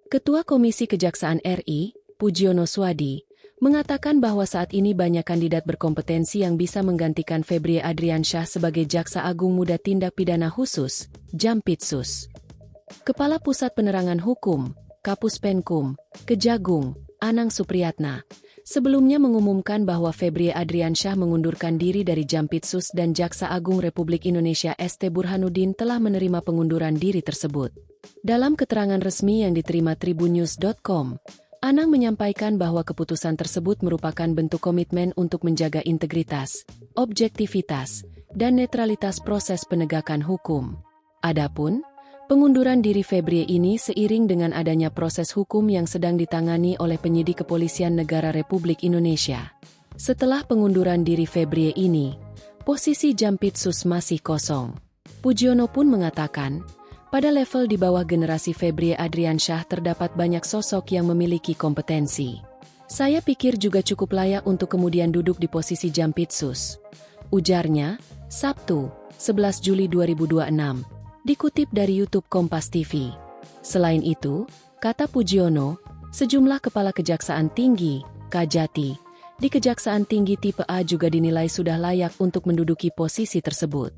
Ketua Komisi Kejaksaan RI, Pujiono Swadi, mengatakan bahwa saat ini banyak kandidat berkompetensi yang bisa menggantikan Febrie Adriansyah sebagai Jaksa Agung Muda Tindak Pidana Khusus, Jampitsus. Kepala Pusat Penerangan Hukum, Kapus Penkum, Kejagung, Anang Supriyatna, sebelumnya mengumumkan bahwa Febrie Adriansyah mengundurkan diri dari Jampitsus dan Jaksa Agung Republik Indonesia ST Burhanuddin telah menerima pengunduran diri tersebut. Dalam keterangan resmi yang diterima tribunnews.com, Anang menyampaikan bahwa keputusan tersebut merupakan bentuk komitmen untuk menjaga integritas, objektivitas, dan netralitas proses penegakan hukum. Adapun, pengunduran diri Febrie ini seiring dengan adanya proses hukum yang sedang ditangani oleh penyidik Kepolisian Negara Republik Indonesia. Setelah pengunduran diri Febrie ini, posisi Jampitsus masih kosong. Pujiono pun mengatakan, pada level di bawah generasi Febrie Adriansyah terdapat banyak sosok yang memiliki kompetensi. Saya pikir juga cukup layak untuk kemudian duduk di posisi Jampitsus, ujarnya, Sabtu, 11 Juli 2026, dikutip dari YouTube Kompas TV. Selain itu, kata Pujiono, sejumlah kepala kejaksaan tinggi, Kajati, di Kejaksaan Tinggi Tipe A juga dinilai sudah layak untuk menduduki posisi tersebut.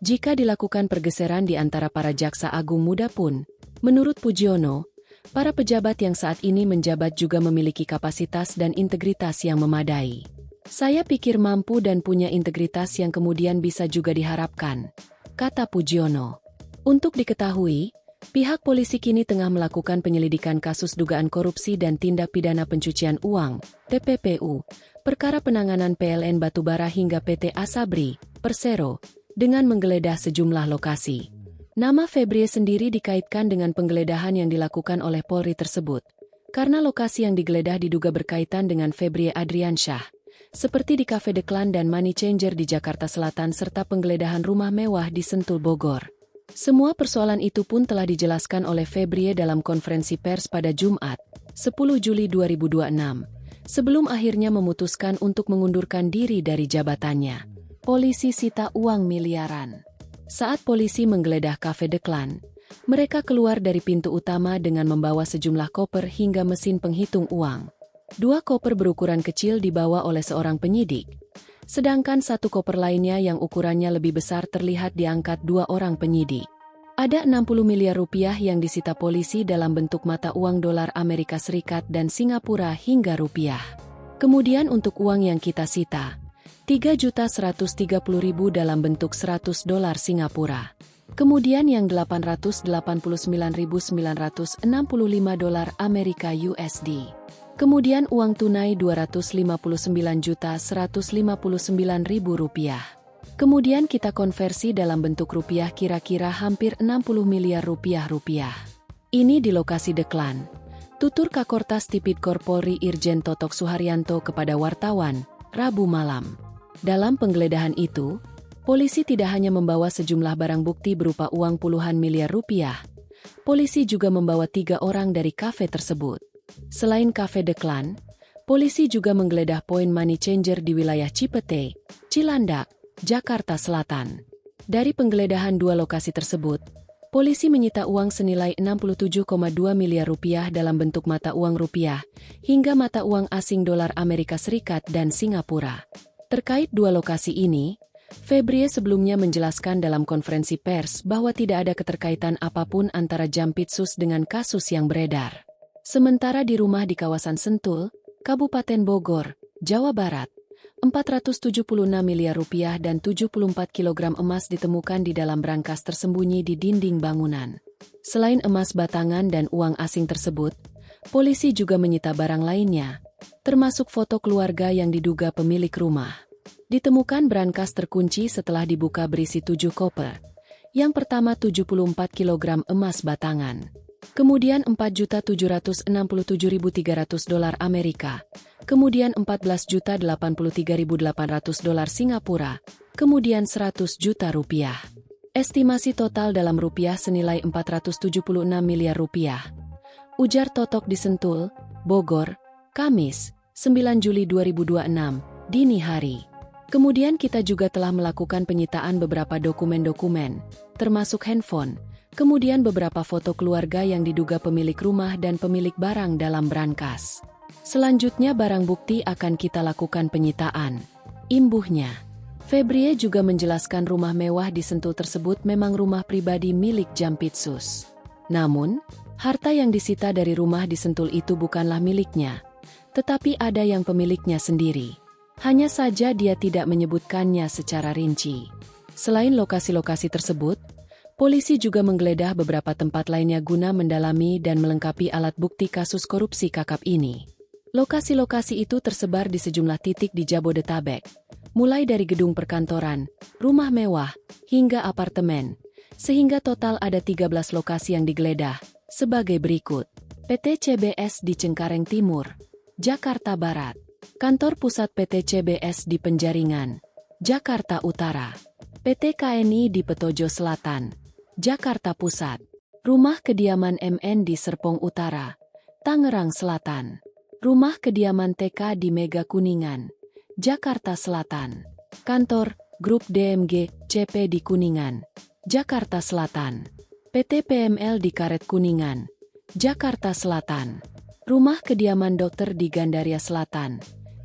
Jika dilakukan pergeseran di antara para jaksa agung muda pun, menurut Pujiono, para pejabat yang saat ini menjabat juga memiliki kapasitas dan integritas yang memadai. Saya pikir mampu dan punya integritas yang kemudian bisa juga diharapkan, kata Pujiono. Untuk diketahui, pihak polisi kini tengah melakukan penyelidikan kasus dugaan korupsi dan tindak pidana pencucian uang, TPPU, perkara penanganan PLN Batubara hingga PT Asabri, Persero, dengan menggeledah sejumlah lokasi. Nama Febrie sendiri dikaitkan dengan penggeledahan yang dilakukan oleh Polri tersebut, karena lokasi yang digeledah diduga berkaitan dengan Febrie Adriansyah, seperti di Cafe The Clan dan Money Changer di Jakarta Selatan serta penggeledahan rumah mewah di Sentul Bogor. Semua persoalan itu pun telah dijelaskan oleh Febrie dalam konferensi pers pada Jumat, 10 Juli 2026, sebelum akhirnya memutuskan untuk mengundurkan diri dari jabatannya. Polisi sita uang miliaran. Saat polisi menggeledah Cafe The Clan, mereka keluar dari pintu utama dengan membawa sejumlah koper hingga mesin penghitung uang. 2 koper berukuran kecil dibawa oleh seorang penyidik, sedangkan 1 koper lainnya yang ukurannya lebih besar terlihat diangkat 2 orang penyidik. Ada 60 miliar rupiah yang disita polisi dalam bentuk mata uang dolar Amerika Serikat dan Singapura hingga rupiah. Kemudian untuk uang yang kita sita, 3.130.000 dalam bentuk 100 dolar Singapura. Kemudian yang 889.965 dolar Amerika USD. Kemudian uang tunai 259.159.000 rupiah. Kemudian kita konversi dalam bentuk rupiah kira-kira hampir 60 miliar rupiah. Ini di lokasi The Clan, tutur Kakortas Tipidkor Polri Irjen Totok Suharyanto kepada wartawan, Rabu malam. Dalam penggeledahan itu, polisi tidak hanya membawa sejumlah barang bukti berupa uang puluhan miliar rupiah, polisi juga membawa 3 orang dari kafe tersebut. Selain Cafe The Clan, polisi juga menggeledah poin Money Changer di wilayah Cipete, Cilandak, Jakarta Selatan. Dari penggeledahan 2 lokasi tersebut, polisi menyita uang senilai 67,2 miliar rupiah dalam bentuk mata uang rupiah, hingga mata uang asing dolar Amerika Serikat dan Singapura. Terkait 2 lokasi ini, Febrie sebelumnya menjelaskan dalam konferensi pers bahwa tidak ada keterkaitan apapun antara Jampitsus dengan kasus yang beredar. Sementara di rumah di kawasan Sentul, Kabupaten Bogor, Jawa Barat, 476 miliar rupiah dan 74 kg emas ditemukan di dalam brankas tersembunyi di dinding bangunan. Selain emas batangan dan uang asing tersebut, polisi juga menyita barang lainnya, termasuk foto keluarga yang diduga pemilik rumah. Ditemukan brankas terkunci setelah dibuka berisi 7 koper. Yang pertama 74 kg emas batangan. Kemudian 4.767.300 dolar Amerika. Kemudian 14.083.800 dolar Singapura. Kemudian 100 juta rupiah. Estimasi total dalam rupiah senilai 476 miliar rupiah. Ujar Totok di Sentul, Bogor, Kamis, 9 Juli 2026, dini hari. Kemudian kita juga telah melakukan penyitaan beberapa dokumen-dokumen, termasuk handphone, kemudian beberapa foto keluarga yang diduga pemilik rumah dan pemilik barang dalam brankas. Selanjutnya barang bukti akan kita lakukan penyitaan. Imbuhnya, Febrie juga menjelaskan rumah mewah di Sentul tersebut memang rumah pribadi milik Jampitsus. Namun, harta yang disita dari rumah di Sentul itu bukanlah miliknya, tetapi ada yang pemiliknya sendiri. Hanya saja dia tidak menyebutkannya secara rinci. Selain lokasi-lokasi tersebut, polisi juga menggeledah beberapa tempat lainnya guna mendalami dan melengkapi alat bukti kasus korupsi KAKAP ini. Lokasi-lokasi itu tersebar di sejumlah titik di Jabodetabek, mulai dari gedung perkantoran, rumah mewah, hingga apartemen, sehingga total ada 13 lokasi yang digeledah, sebagai berikut. PT CBS di Cengkareng Timur, Jakarta Barat. Kantor pusat PT CBS di Penjaringan, Jakarta Utara. PT KNI di Petojo Selatan, Jakarta Pusat. Rumah kediaman MN di Serpong Utara, Tangerang Selatan. Rumah kediaman TK di Mega Kuningan, Jakarta Selatan. Kantor Grup DMG CP di Kuningan, Jakarta Selatan. PT PML di Karet Kuningan, Jakarta Selatan. Rumah kediaman dokter di Gandaria Selatan,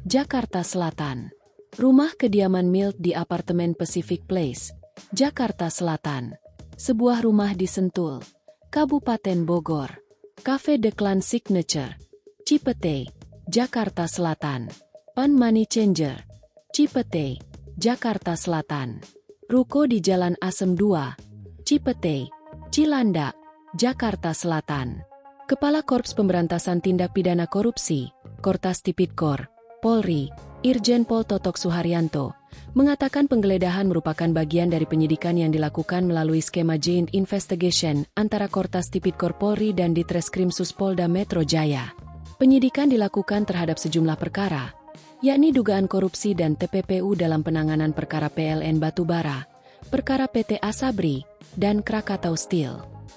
Jakarta Selatan. Rumah kediaman Milt di apartemen Pacific Place, Jakarta Selatan. Sebuah rumah di Sentul, Kabupaten Bogor. Cafe The Clan Signature, Cipete, Jakarta Selatan. Pan Money Changer, Cipete, Jakarta Selatan. Ruko di Jalan Asem 2, Cipete, Cilandak, Jakarta Selatan. Kepala Korps Pemberantasan Tindak Pidana Korupsi, Kortas Tipidkor, Polri, Irjen Pol Totok Suharyanto, mengatakan penggeledahan merupakan bagian dari penyidikan yang dilakukan melalui skema Joint Investigation antara Kortas Tipidkor Polri dan Ditreskrim Suspolda Metro Jaya. Penyidikan dilakukan terhadap sejumlah perkara, yakni dugaan korupsi dan TPPU dalam penanganan perkara PLN Batubara, perkara PT Asabri, dan Krakatau Steel.